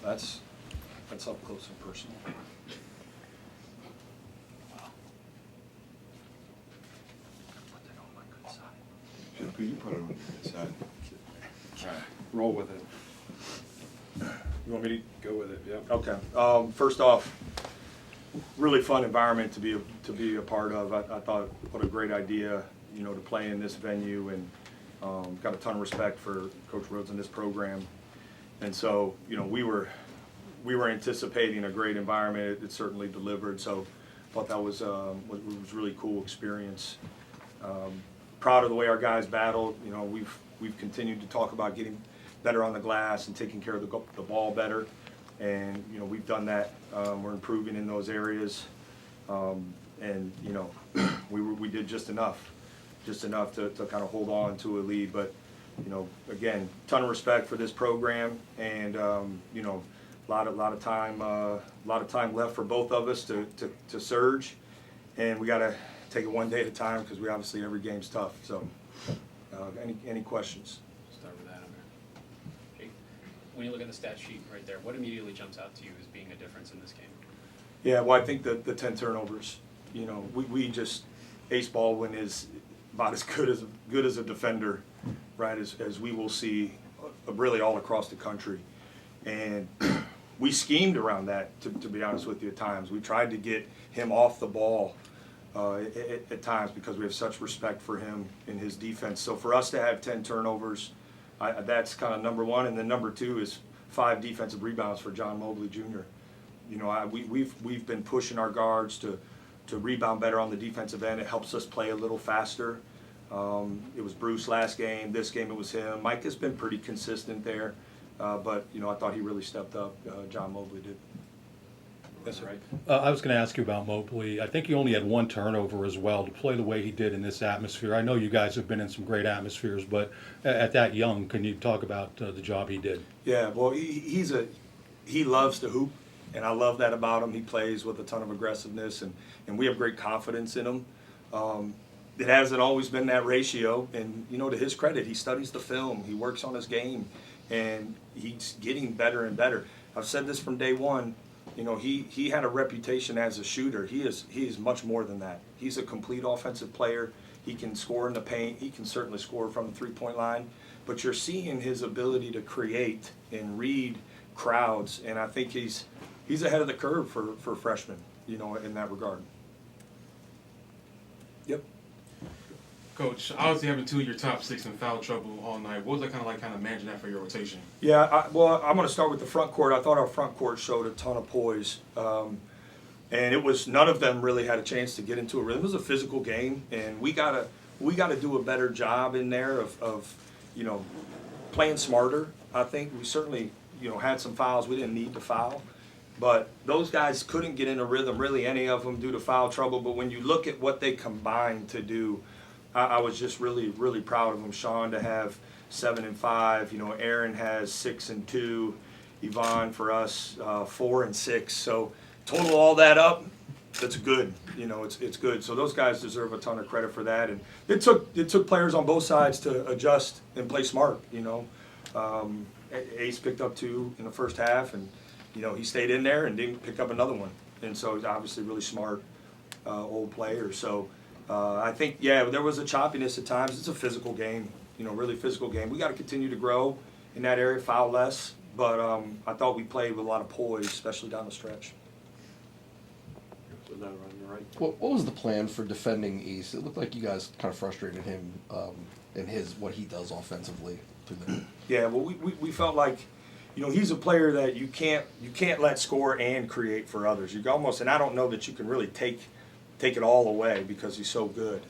that's up close and personal. Wow. Put that on my good side. You put it on the good side. All right, roll with it. You want me to go with it? Yeah. Okay. First off, really fun environment to be a part of. I thought what a great idea, you know, to play in this venue, and got a ton of respect for Coach Rhodes and this program. And so, you know, we were anticipating a great environment. It certainly delivered. So, thought that was really cool experience. Proud of the way our guys battled. You know, we've continued to talk about getting better on the glass and taking care of the ball better, and you know we've done that. We're improving in those areas, and you know we did just enough to kind of hold on to a lead. But you know, again, ton of respect for this program, and you know, a lot of time left for both of us to surge, and we got to take it one day at a time because we obviously every game's tough. So, any questions? Start with Adam here. Jake, when you look at the stat sheet right there, what immediately jumps out to you as being a difference in this game? Yeah, well, I think the 10 turnovers. You know, we just Ace Baldwin is about as good as a defender, right? As we will see, really all across the country, and we schemed around that. To be honest with you, at times we tried to get him off the ball. At times because we have such respect for him in his defense. So for us to have 10 turnovers, that's kind of number one. And then number two is 5 defensive rebounds for John Mobley Jr. You know, we've been pushing our guards to rebound better on the defensive end. It helps us play a little faster. It was Bruce last game. This game it was him. Mike has been pretty consistent there. But, you know, I thought he really stepped up. John Mobley did. That's right. I was going to ask you about Mobley. I think he only had 1 turnover as well to play the way he did in this atmosphere. I know you guys have been in some great atmospheres, but at that young, can you talk about the job he did? Yeah, well, he loves to hoop, and I love that about him. He plays with a ton of aggressiveness, and we have great confidence in him. It hasn't always been that ratio, and, you know, to his credit, he studies the film, he works on his game, and he's getting better and better. I've said this from day one. You know, he had a reputation as a shooter. He is much more than that. He's a complete offensive player. He can score in the paint. He can certainly score from the three-point line. But you're seeing his ability to create and read crowds, and I think he's ahead of the curve for freshmen, you know, in that regard. Yep. Coach, obviously having 2 of your top 6 in foul trouble all night, what was that kind of managing that for your rotation? Yeah, well, I'm going to start with the front court. I thought our front court showed a ton of poise. And it was none of them really had a chance to get into a rhythm. It was a physical game, and we gotta do a better job in there of you know, playing smarter. I think we certainly, you know, had some fouls we didn't need to foul, but those guys couldn't get in a rhythm, really any of them, due to foul trouble. But when you look at what they combined to do, I was just really proud of them. Sean to have 7 and 5. You know, Aaron has 6 and 2. Yvonne for us 4 and 6. So total all that up, that's good. You know, it's good. So those guys deserve a ton of credit for that. And it took players on both sides to adjust and play smart. You know, Ace picked up 2 in the first half, and you know he stayed in there and didn't pick up another one. And so he's obviously really smart old player. So. I think, yeah, there was a choppiness at times. It's a physical game, you know, really physical game. We got to continue to grow in that area, foul less. But I thought we played with a lot of poise, especially down the stretch. So now on your right. What was the plan for defending East? It looked like you guys kind of frustrated him in what he does offensively. Yeah, well, we felt like, you know, he's a player that you can't let score and create for others. You almost, and I don't know that you can really take it all away because he's so good.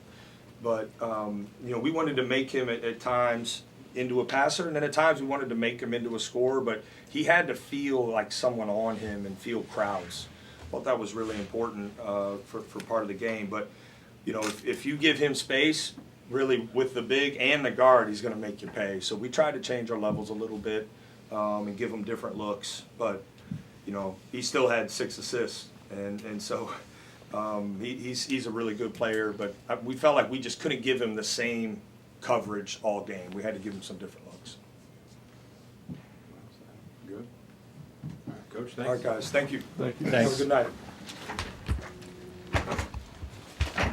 But, you know, we wanted to make him at times into a passer, and then at times we wanted to make him into a scorer, but he had to feel like someone on him and feel crowds. I thought that was really important for part of the game. But, you know, if you give him space, really with the big and the guard, he's going to make you pay. So we tried to change our levels a little bit and give him different looks. But, you know, he still had 6 assists, and so – he's a really good player, but we felt like we just couldn't give him the same coverage all game. We had to give him some different looks. Good. All Coach, All right, thanks. guys, thank you. Thank you. Have a Thanks. good night.